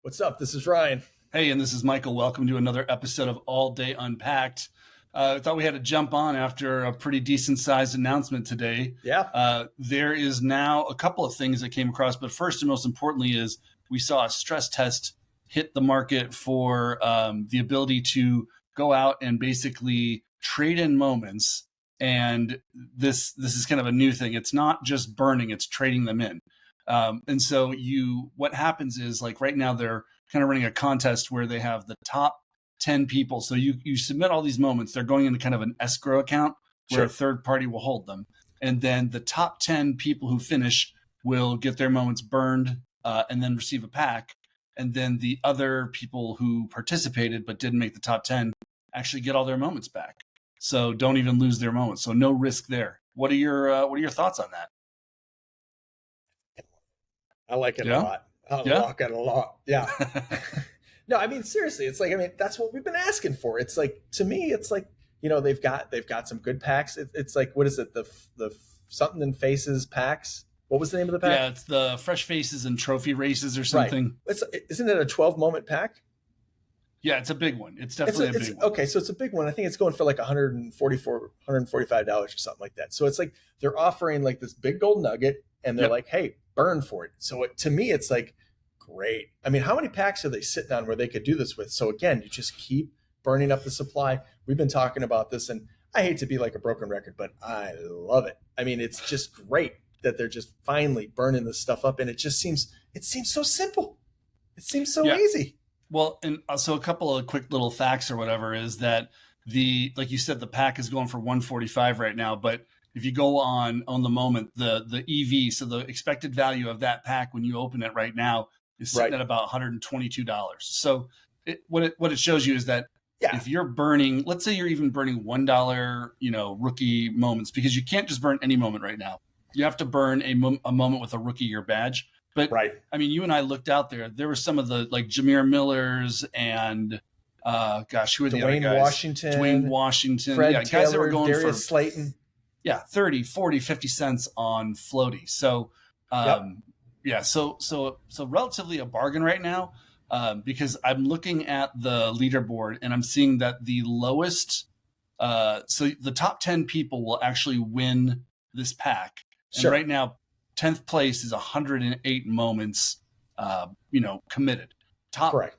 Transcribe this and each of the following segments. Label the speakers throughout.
Speaker 1: What's up? This is Ryan.
Speaker 2: Hey, and this is Michael. Welcome to another episode of All Day Unpacked. I thought we had to jump on after a pretty decent sized announcement today.
Speaker 1: Yeah.
Speaker 2: There is now a couple of things that came across, but first and most importantly is we saw a stress test hit the market for the ability to go out and basically trade in moments. And this is kind of a new thing. It's not just burning, it's trading them in. And so what happens is, like, right now they're kind of running a contest where they have the top 10 people. So you submit all these moments. They're going into kind of an escrow account where a third party will hold them. And then the top 10 people who finish will get their moments burned and then receive a pack. And then the other people who participated but didn't make the top 10 actually get all their moments back. So don't even lose their moments. So no risk there. What are your thoughts on that?
Speaker 1: I like it a lot. I like it a lot. Yeah. No, I mean, seriously, it's like, I mean, that's what we've been asking for. It's like, to me, it's like, they've got some good packs. It's like, what is it? The something in faces packs. What was the name of the pack?
Speaker 2: Yeah, it's the Fresh Faces and Trophy Races or something.
Speaker 1: Right. Isn't it a 12-moment pack?
Speaker 2: Yeah, it's a big one. It's definitely a big one.
Speaker 1: Okay, so it's a big one. I think it's going for like $145 or something like that. So it's like they're offering like this big gold nugget, and they're like, hey, burn for it. So to me, it's like, great. I mean, how many packs are they sitting on where they could do this with? So again, you just keep burning up the supply. We've been talking about this, and I hate to be like a broken record, but I love it. I mean, it's just great that they're just finally burning this stuff up, and it seems so simple. It seems so easy.
Speaker 2: Well, and so a couple of quick little facts or whatever is that like you said, the pack is going for $145 right now, but if you go on the moment, the EV, so the expected value of that pack when you open it right now is sitting at about $122. So what it shows you is that if you're burning, let's say you're even burning $1, rookie moments, because you can't just burn any moment right now. You have to burn a moment with a rookie year badge. But I mean, you and I looked out there. There were some of the like Jameer Millers and who are the other guys? Dwayne Washington,
Speaker 1: Fred
Speaker 2: guys
Speaker 1: Taylor,
Speaker 2: that were going
Speaker 1: Darius
Speaker 2: for
Speaker 1: Slayton.
Speaker 2: 30, 40, 50 cents on floaty. So so relatively a bargain right now, because I'm looking at the leaderboard and I'm seeing that the lowest, so the top 10 people will actually win this pack. And right now, 10th place is 108 moments, committed.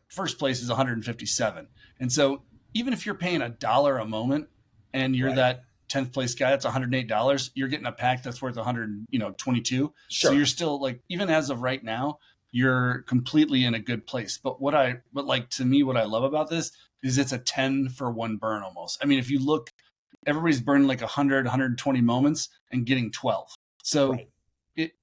Speaker 2: First place is 157. And so even if you're paying $1 a moment and you're that 10th place guy, that's $108, you're getting a pack that's worth 122. So you're still, like, even as of right now, you're completely in a good place. But to me, what I love about this is it's a 10 for one burn almost. I mean, if you look, everybody's burning like 100, 120 moments and getting 12. So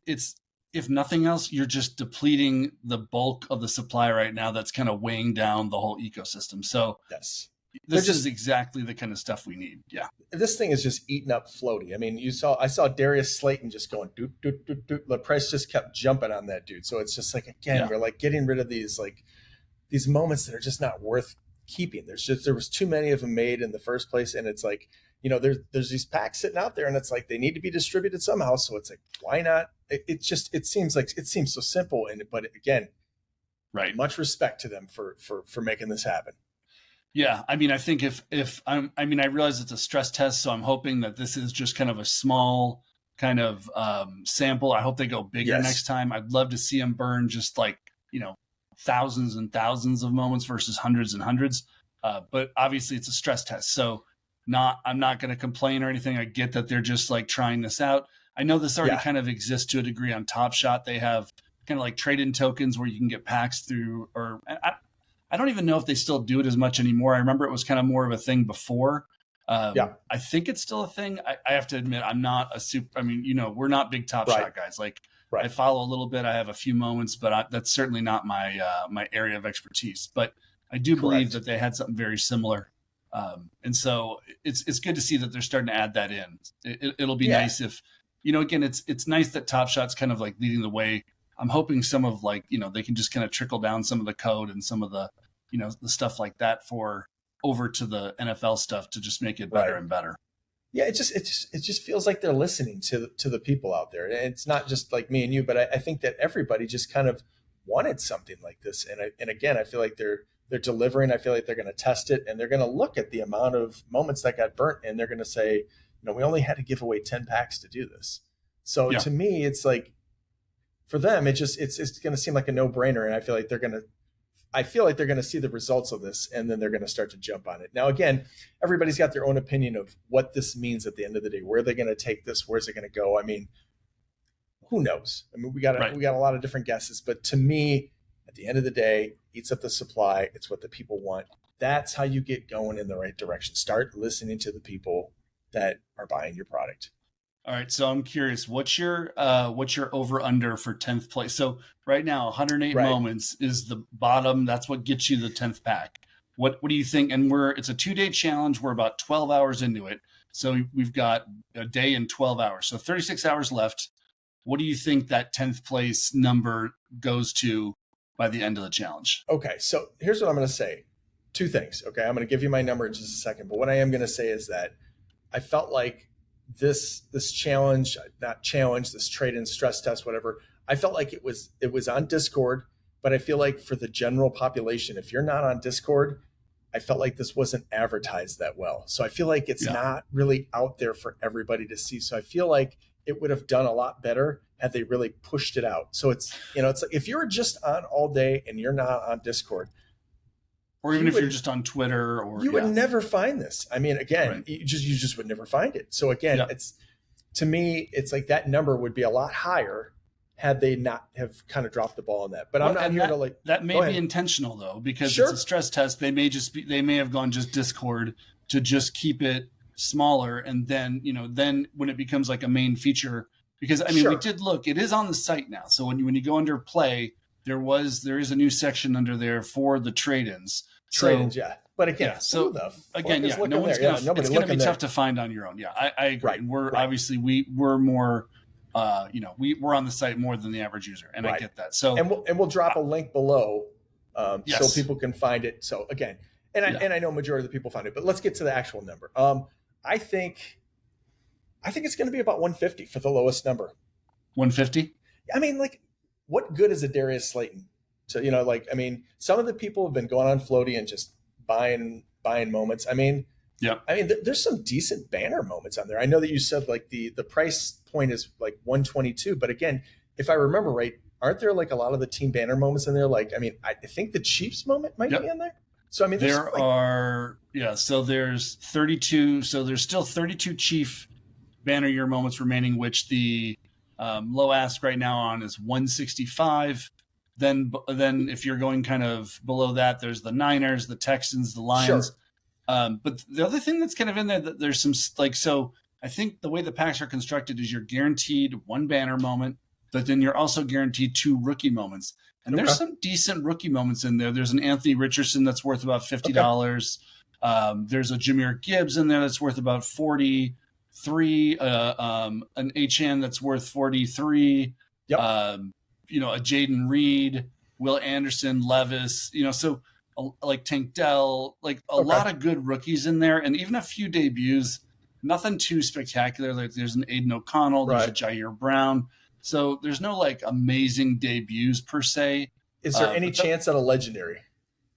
Speaker 2: it's, if nothing else, you're just depleting the bulk of the supply right now that's kind of weighing down the whole ecosystem. So this is exactly the kind of stuff we need. Yeah.
Speaker 1: This thing is just eating up floaty. I mean, I saw Darius Slayton just going doot, doot, doot, doot. The price just kept jumping on that dude. So it's just like, again, we're like getting rid of these moments that are just not worth keeping. There was too many of them made in the first place. And it's like, there's these packs sitting out there, and it's like they need to be distributed somehow. So it's like, why not? It seems so simple. But again, much respect to them for making this happen.
Speaker 2: Yeah, I mean, I think I realize it's a stress test, so I'm hoping that this is just kind of a small kind of sample. I hope they go bigger next time. I'd love to see them burn just like, thousands and thousands of moments versus hundreds and hundreds. But obviously it's a stress test. So I'm not going to complain or anything. I get that they're just like trying this out. I know this already kind of exists to a degree on Top Shot. They have kind of like trade-in tokens where you can get packs through, or I don't even know if they still do it as much anymore. I remember it was kind of more of a thing before. I think it's still a thing. I have to admit, I'm not we're not big Top Shot guys. Like, I follow a little bit. I have a few moments, but that's certainly not my my area of expertise. But I do believe that they had something very similar. And so it's good to see that they're starting to add that in. It'll be nice if, again, it's nice that Top Shot's kind of like leading the way. I'm hoping some of they can just kind of trickle down some of the code and some of the, the stuff like that over to the NFL stuff to just make it better and better.
Speaker 1: Yeah, it just feels like they're listening to the people out there. And it's not just like me and you, but I think that everybody just kind of wanted something like this. And again, I feel like they're delivering. I feel like they're going to test it, and they're going to look at the amount of moments that got burnt, and they're going to say, we only had to give away 10 packs to do this. So to me, it's like, for them, it's going to seem like a no-brainer, and I feel like they're going to see the results of this, and then they're going to start to jump on it. Now, again, everybody's got their own opinion of what this means at the end of the day. Where are they going to take this? Where's it going to go? I mean, who knows? I mean, we got a lot of different guesses, but to me, at the end of the day, eats up the supply. It's what the people want. That's how you get going in the right direction. Start listening to the people that are buying your product.
Speaker 2: All right, so I'm curious, what's your over under for 10th place? So right now, 108 moments is the bottom. That's what gets you the 10th pack. What do you think? And it's a 2-day challenge. We're about 12 hours into it. So we've got a day and 12 hours. So 36 hours left. What do you think that 10th place number goes to by the end of the challenge?
Speaker 1: Okay, so here's what I'm going to say. 2 things. Okay, I'm going to give you my number in just a second. But what I am going to say is that I felt like this challenge, this trade-in stress test, whatever, I felt like it was on Discord, but I feel like for the general population, if you're not on Discord, I felt like this wasn't advertised that well. So I feel like it's not really out there for everybody to see. So I feel like it would have done a lot better had they really pushed it out. So it's like if you're just on all day and you're not on Discord,
Speaker 2: or even if you're just on Twitter, or
Speaker 1: you would never find this. I mean, again, you just would never find it. So again, to me, it's like that number would be a lot higher had they not have kind of dropped the ball on that. But I'm not here to
Speaker 2: that may be intentional though, because it's a stress test. They may have gone just Discord to just keep it smaller, and then then when it becomes like a main feature, because I mean we did look, it is on the site now. So when you go under play, there is a new section under there for the trade-ins.
Speaker 1: But again,
Speaker 2: it's going to be tough to find on your own. I agree. And we're obviously we're more we're on the site more than the average user, and I get that. So
Speaker 1: we'll drop a link below so people can find it. So again, I know majority of the people find it, but let's get to the actual number. I think it's going to be about 150 for the lowest number.
Speaker 2: 150?
Speaker 1: I mean, like, what good is a Darius Slayton? So, I mean, some of the people have been going on Floaty and just buying moments. I mean, there's some decent banner moments on there. I know that you said like the price point is like 122, but again, if I remember right, aren't there like a lot of the team banner moments in there? Like, I mean, I think the Chiefs moment might be in there. So, I mean,
Speaker 2: so there's 32. So there's still 32 Chief banner year moments remaining, which the low ask right now on is 165. Then if you're going kind of below that, there's the Niners, the Texans, the Lions. But the other thing that's kind of in there, that there's some so I think the way the packs are constructed is you're guaranteed 1 banner moment, but then you're also guaranteed 2 rookie moments. And there's some decent rookie moments in there. There's an Anthony Richardson that's worth about $50. There's a Jahmyr Gibbs in there that's worth about 43. An HN that's worth 43. A Jaden Reed, Will Anderson, Levis, so like Tank Dell, like a lot of good rookies in there, and even a few debuts. Nothing too spectacular. Like there's an Aiden O'Connell, there's a Jair Brown. So there's no like amazing debuts per se.
Speaker 1: Is there any chance at a legendary?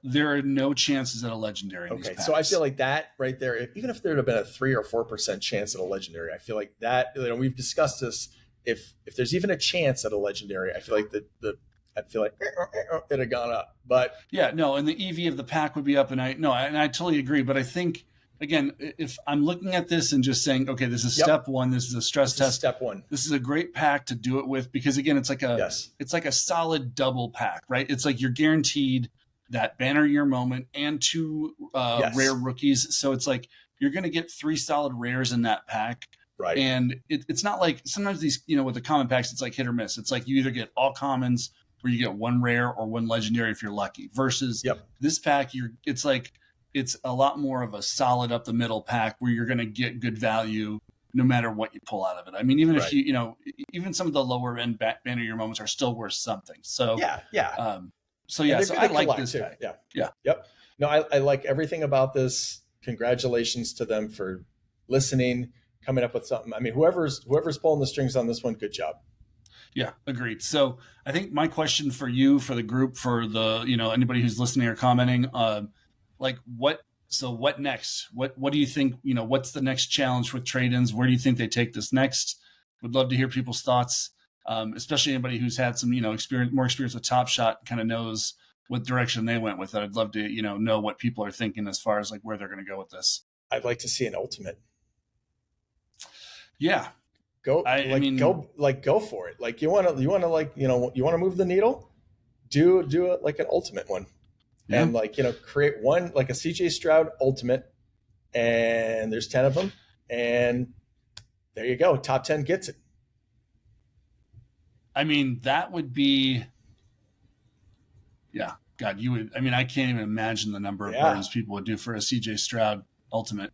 Speaker 2: There are no chances at a legendary.
Speaker 1: Okay, so I feel like that right there, even if there had been a 3 or 4% chance at a legendary, I feel like that, we've discussed this. If there's even a chance at a legendary, I feel like it had gone up. But
Speaker 2: and the EV of the pack would be up, and I totally agree. But I think, again, if I'm looking at this and just saying, okay, this is step 1, this is a stress test.
Speaker 1: Step 1.
Speaker 2: This is a great pack to do it with, because again, it's like a solid double pack, right? It's like you're guaranteed that banner year moment and 2 rare rookies. So it's like you're going to get 3 solid rares in that pack.
Speaker 1: Right.
Speaker 2: And it's not like sometimes these, with the common packs, it's like hit or miss. It's like you either get all commons or you get 1 rare or 1 legendary if you're lucky, versus this pack, it's a lot more of a solid up the middle pack where you're going to get good value no matter what you pull out of it. I mean, even if even some of the lower end banner year moments are still worth something. So so I like this pack.
Speaker 1: Yep. No, I like everything about this. Congratulations to them for listening, coming up with something. I mean, whoever's pulling the strings on this one, good job.
Speaker 2: Yeah, agreed. So I think my question for you, for the group, for the, anybody who's listening or commenting, like what next? What do you think, what's the next challenge with trade-ins? Where do you think they take this next? Would love to hear people's thoughts, especially anybody who's had some, more experience with Top Shot, kind of knows what direction they went with it. I'd love to, know what people are thinking as far as like where they're going to go with this.
Speaker 1: I'd like to see an ultimate.
Speaker 2: Yeah.
Speaker 1: Go for it. Like you want to move the needle, do it like an ultimate one. Yeah. And create one, like a CJ Stroud ultimate, and there's 10 of them, and there you go. Top 10 gets it.
Speaker 2: I mean, that would be, yeah, God, you would, I can't even imagine the number of burns people would do for a CJ Stroud ultimate.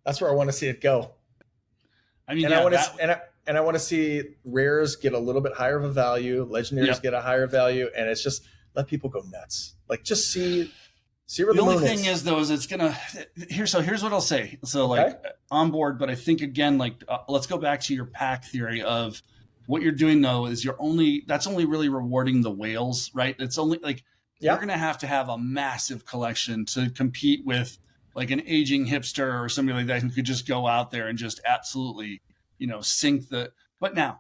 Speaker 1: That's where I want to see it go. I want to see rares get a little bit higher of a value, legendaries get a higher value, and it's just let people go nuts. Like just see where the only thing
Speaker 2: is though is it's gonna here's what I'll say. So like on board, but I think again let's go back to your pack theory of what you're doing though is that's only really rewarding the whales, right? It's only like you're gonna have to have a massive collection to compete with like an aging hipster or somebody like that who could just go out there and just absolutely, sink the. But now,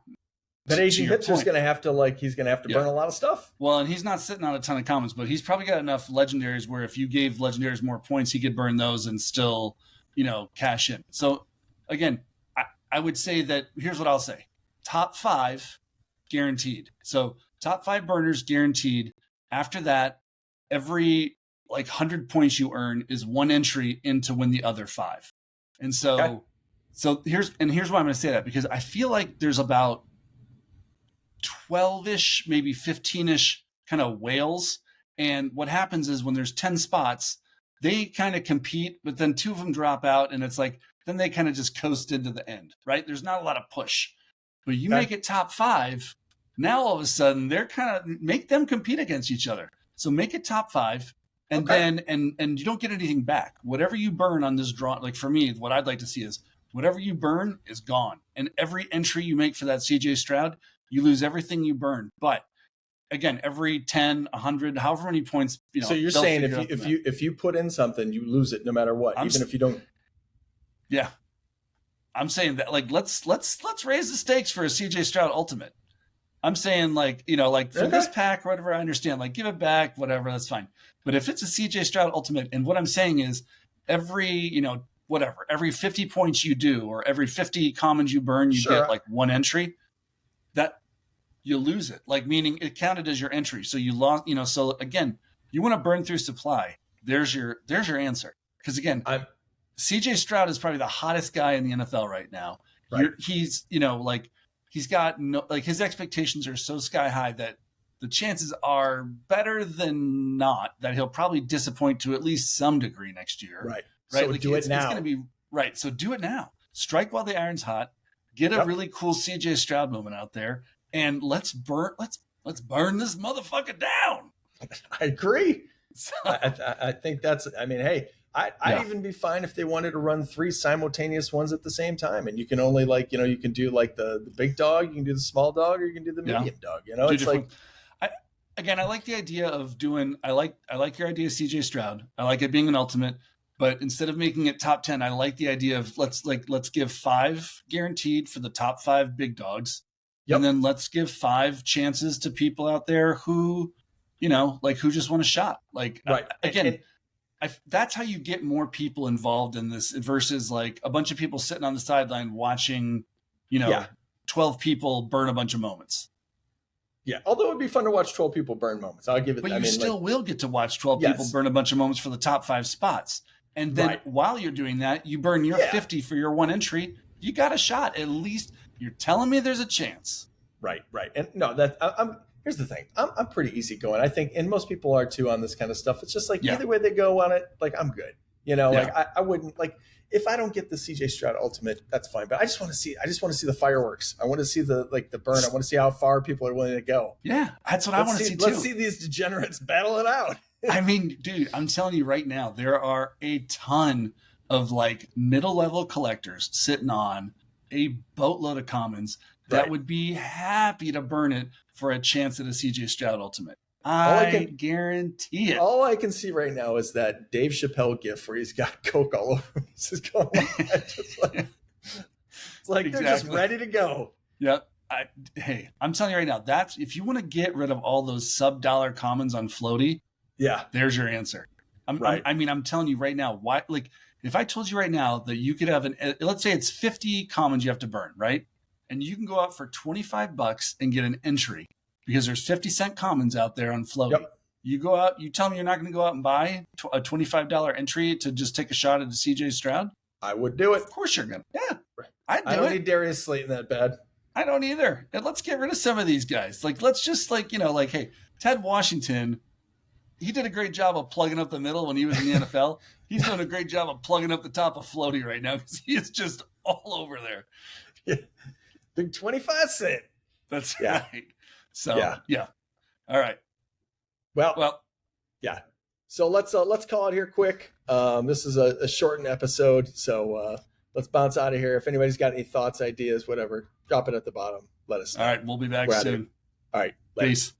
Speaker 1: that aging hipster's going to have to he's going to have to burn a lot of stuff.
Speaker 2: Well, and he's not sitting on a ton of commons, but he's probably got enough legendaries where if you gave legendaries more points, he could burn those and still, cash in. So again, I would say that here's what I'll say: top 5 guaranteed. So top 5 burners guaranteed. After that, every 100 points you earn is 1 entry in to win the other 5. And so, here's why I'm going to say that, because I feel like there's about 12-ish, maybe 15-ish kind of whales. And what happens is when there's 10 spots, they kind of compete, but then 2 of them drop out. And it's like, then they kind of just coast into the end, right? There's not a lot of push, but you make it top 5. Now, all of a sudden they're kind of make them compete against each other. So make it top 5. And then, and you don't get anything back. Whatever you burn on this draw, like for me, what I'd like to see is whatever you burn is gone. And every entry you make for that CJ Stroud, you lose everything you burn. But again, every 10, 100, however many points,
Speaker 1: So you're saying if you put in something, you lose it no matter what, even if you don't.
Speaker 2: Yeah. I'm saying that let's raise the stakes for a CJ Stroud ultimate. I'm saying for this pack or whatever, I understand, give it back, whatever, that's fine. But if it's a CJ Stroud ultimate, and what I'm saying is every, every 50 points you do, or every 50 commons you burn, you get 1 entry, that you lose it. Meaning it counted as your entry. So you lost, so again, you want to burn through supply. There's your answer. Because again, CJ Stroud is probably the hottest guy in the NFL right now. Right. He's, he's got his expectations are so sky high that the chances are better than not that he'll probably disappoint to at least some degree next year.
Speaker 1: Right. So do it now.
Speaker 2: It's going to be right. So do it now. Strike while the iron's hot. Get a really cool CJ Stroud moment out there, and let's burn this motherfucker down.
Speaker 1: I agree. So, I think that's. Hey. I'd even be fine if they wanted to run 3 simultaneous ones at the same time, and you can only you can do the big dog, you can do the small dog, or you can do the medium dog. It's
Speaker 2: I like the idea of doing. I like your idea of CJ Stroud. I like it being an ultimate, but instead of making it top 10, I like the idea of let's give 5 guaranteed for the top 5 big dogs, and then let's give 5 chances to people out there who, who just want a shot. That's how you get more people involved in this versus a bunch of people sitting on the sideline watching, 12 people burn a bunch of moments.
Speaker 1: Yeah. Although it'd be fun to watch 12 people burn moments. I'll give it.
Speaker 2: But you still will get to watch 12 people burn a bunch of moments for the top 5 spots. And then while you're doing that, you burn your 50 for your 1 entry. You got a shot. At least you're telling me there's a chance.
Speaker 1: Right. And no, here's the thing. I'm pretty easygoing. I think, and most people are too on this kind of stuff. It's just either way they go on it, I'm good. I wouldn't if I don't get the CJ Stroud ultimate, that's fine. But I just want to see the fireworks. I want to see the burn. I want to see how far people are willing to go.
Speaker 2: Yeah, that's what I want to see too.
Speaker 1: Let's see these degenerates battle it out.
Speaker 2: Dude, I'm telling you right now, there are a ton of middle level collectors sitting on a boatload of commons that
Speaker 1: Right.
Speaker 2: would be happy to burn it for a chance at a CJ Stroud Ultimate. I guarantee it.
Speaker 1: All I can see right now is that Dave Chappelle gif where he's got Coke all over. This is going on. It's like
Speaker 2: Exactly.
Speaker 1: they're just ready to go.
Speaker 2: Yep. Hey, I'm telling you right now, that's if you want to get rid of all those sub-dollar commons on Floaty,
Speaker 1: yeah,
Speaker 2: there's your answer.
Speaker 1: Right.
Speaker 2: I'm telling you right now, why? Like, if I told you right now that you could have let's say it's 50 commons you have to burn, right? And you can go out for $25 and get an entry because there's 50-cent commons out there on Floaty.
Speaker 1: Yep.
Speaker 2: You go out, you tell me you're not going to go out and buy a $25 entry to just take a shot at a CJ Stroud?
Speaker 1: I would do it.
Speaker 2: Of course you're going to. Yeah.
Speaker 1: I don't need Darius Slayton that bad.
Speaker 2: I don't either. And let's get rid of some of these guys. Like, let's just hey, Ted Washington, he did a great job of plugging up the middle when he was in the NFL. He's doing a great job of plugging up the top of Floaty right now because he is just all over there.
Speaker 1: Yeah. Big 25-cent.
Speaker 2: That's right. So, yeah. All right.
Speaker 1: Well, yeah. So let's call it here quick. This is a shortened episode, so let's bounce out of here. If anybody's got any thoughts, ideas, whatever, drop it at the bottom. Let us know.
Speaker 2: All right. We'll be back soon.
Speaker 1: All right.
Speaker 2: Peace.